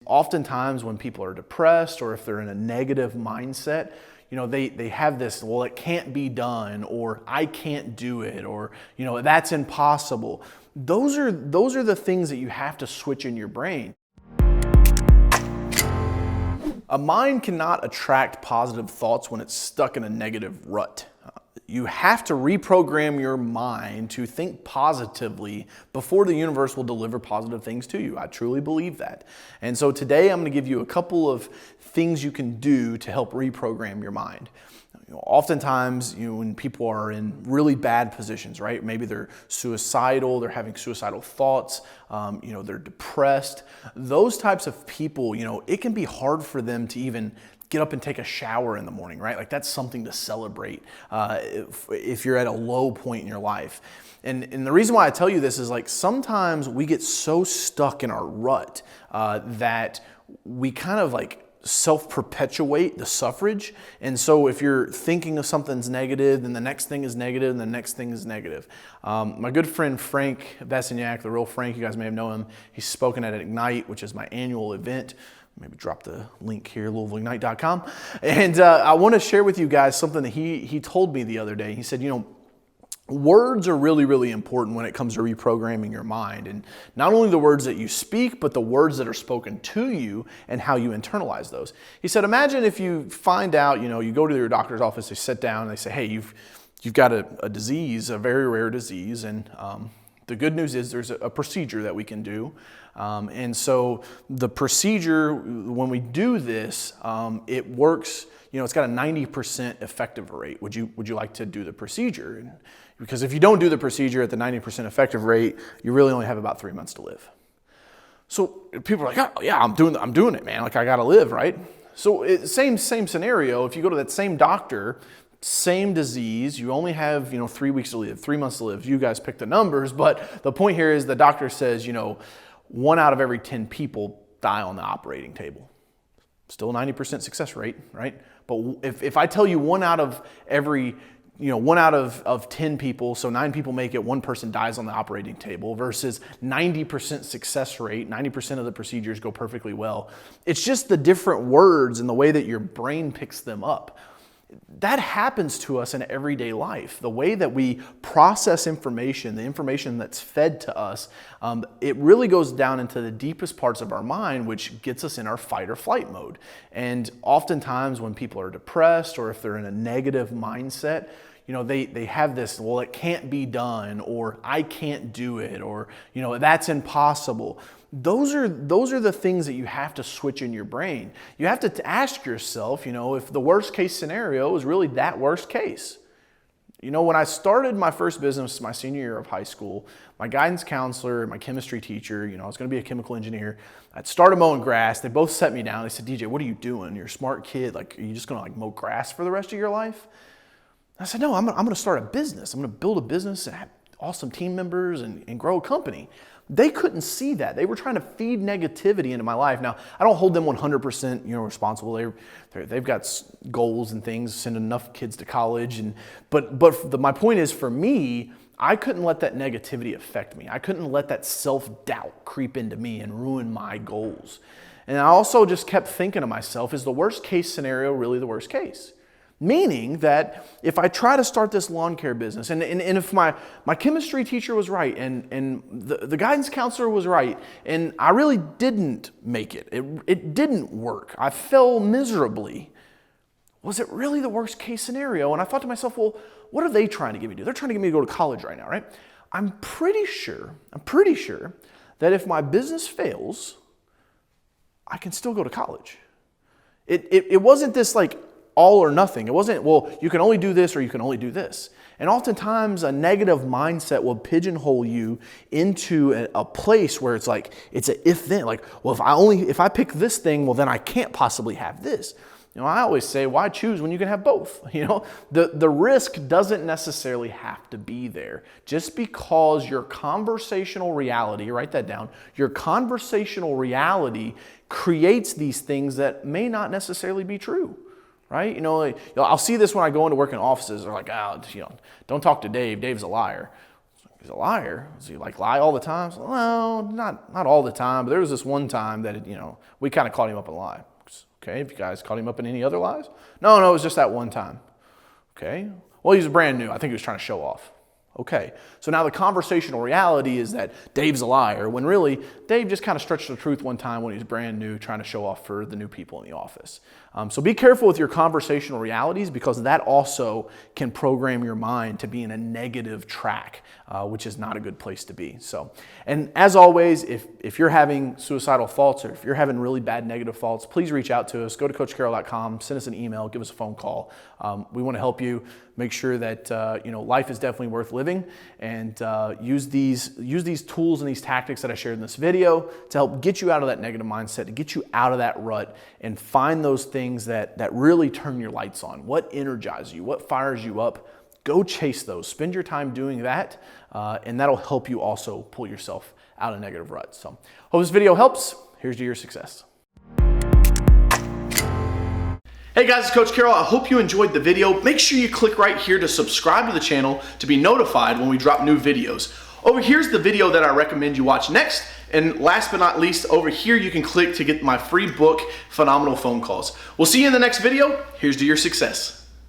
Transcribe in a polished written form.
Oftentimes when people are depressed or if they're in a negative mindset, they have this, well, it can't be done, or I can't do it, or, that's impossible. Those are the things that you have to switch in your brain. A mind cannot attract positive thoughts when it's stuck in a negative rut. You have to reprogram your mind to think positively before the universe will deliver positive things to you. I truly believe that. And so today I'm going to give you a couple of things you can do to help reprogram your mind. Oftentimes, when people are in really bad positions, right? Maybe they're suicidal, they're having suicidal thoughts, they're depressed. Those types of people, it can be hard for them to even get up and take a shower in the morning, right? Like that's something to celebrate if you're at a low point in your life. And the reason why I tell you this is like sometimes we get so stuck in our rut that we kind of like self-perpetuate the suffrage. And so if you're thinking of something's negative, then the next thing is negative, and the next thing is negative. My good friend Frank Vessignac, the real Frank, you guys may have known him. He's spoken at Ignite, which is my annual event. Maybe drop the link here, LouisvilleIgnite.com. And I want to share with you guys something that he told me the other day. He said, words are really, really important when it comes to reprogramming your mind. And not only the words that you speak, but the words that are spoken to you and how you internalize those. He said, imagine if you find out, you go to your doctor's office, they sit down and they say, hey, you've got a disease, a very rare disease. And the good news is there's a procedure that we can do. And so the procedure, when we do this, it works, it's got a 90% effective rate. Would you like to do the procedure? Because if you don't do the procedure at the 90% effective rate, you really only have about 3 months to live. So people are like, oh yeah, I'm doing it, man. Like I gotta live, right? So same scenario. If you go to that same doctor, same disease, you only have 3 weeks to live, 3 months to live. You guys pick the numbers, but the point here is the doctor says 1 out of every 10 people die on the operating table. Still a 90% success rate, right? But if I tell you 1 out of every 1 out of 10 people, so 9 people make it, 1 person dies on the operating table versus 90% success rate, 90% of the procedures go perfectly well. It's just the different words and the way that your brain picks them up. That happens to us in everyday life. The way that we process information, the information that's fed to us, it really goes down into the deepest parts of our mind, which gets us in our fight or flight mode. And oftentimes when people are depressed or if they're in a negative mindset, they have this, well, it can't be done, or I can't do it, or, that's impossible. Those are the things that you have to switch in your brain. You have to ask yourself, if the worst case scenario is really that worst case. When I started my first business my senior year of high school, my guidance counselor and my chemistry teacher, I was going to be a chemical engineer. I'd started mowing grass. They both set me down. They said, DJ, what are you doing? You're a smart kid. Like, are you just going to mow grass for the rest of your life? I said, no, I'm going to start a business. I'm going to build a business and have awesome team members and grow a company. They couldn't see that. They were trying to feed negativity into my life. Now, I don't hold them 100% responsible. They've got goals and things, send enough kids to college. But my point is, for me, I couldn't let that negativity affect me. I couldn't let that self-doubt creep into me and ruin my goals. And I also just kept thinking to myself, is the worst case scenario really the worst case? Meaning that if I try to start this lawn care business, and if my chemistry teacher was right, and the guidance counselor was right, and I really didn't make it, it didn't work, I fell miserably, was it really the worst case scenario? And I thought to myself, well, what are they trying to get me to do? They're trying to get me to go to college right now, right? I'm pretty sure that if my business fails, I can still go to college. It wasn't this like all or nothing. It wasn't, well, you can only do this or you can only do this. And oftentimes a negative mindset will pigeonhole you into a place where it's like, it's a if then, like, well, if I pick this thing, well, then I can't possibly have this. I always say, why choose when you can have both? The risk doesn't necessarily have to be there. Just because your conversational reality, write that down, your conversational reality creates these things that may not necessarily be true. Right? I'll see this when I go into work in offices. They're like, don't talk to Dave. Dave's a liar. He's a liar. Does he like lie all the time? So, well, not all the time, but there was this one time that, we kind of caught him up in a lie. Okay, have you guys caught him up in any other lies? No, it was just that one time. Okay, well, he's brand new. I think he was trying to show off. Okay, so now the conversational reality is that Dave's a liar, when really Dave just kind of stretched the truth one time when he was brand new, trying to show off for the new people in the office. So be careful with your conversational realities, because that also can program your mind to be in a negative track, which is not a good place to be. So, and as always, if you're having suicidal thoughts, or if you're having really bad negative thoughts, please reach out to us. Go to CoachCarroll.com, send us an email, give us a phone call. We want to help you make sure that life is definitely worth living, and use these tools and these tactics that I shared in this video to help get you out of that negative mindset, to get you out of that rut, and find those things that really turn your lights on. What energizes you? What fires you up? Go chase those. Spend your time doing that, and that'll help you also pull yourself out of negative ruts. So, hope this video helps. Here's to your success. Hey guys, it's Coach Carroll. I hope you enjoyed the video. Make sure you click right here to subscribe to the channel to be notified when we drop new videos. Over here's the video that I recommend you watch next. And last but not least, over here you can click to get my free book, Phenomenal Phone Calls. We'll see you in the next video. Here's to your success.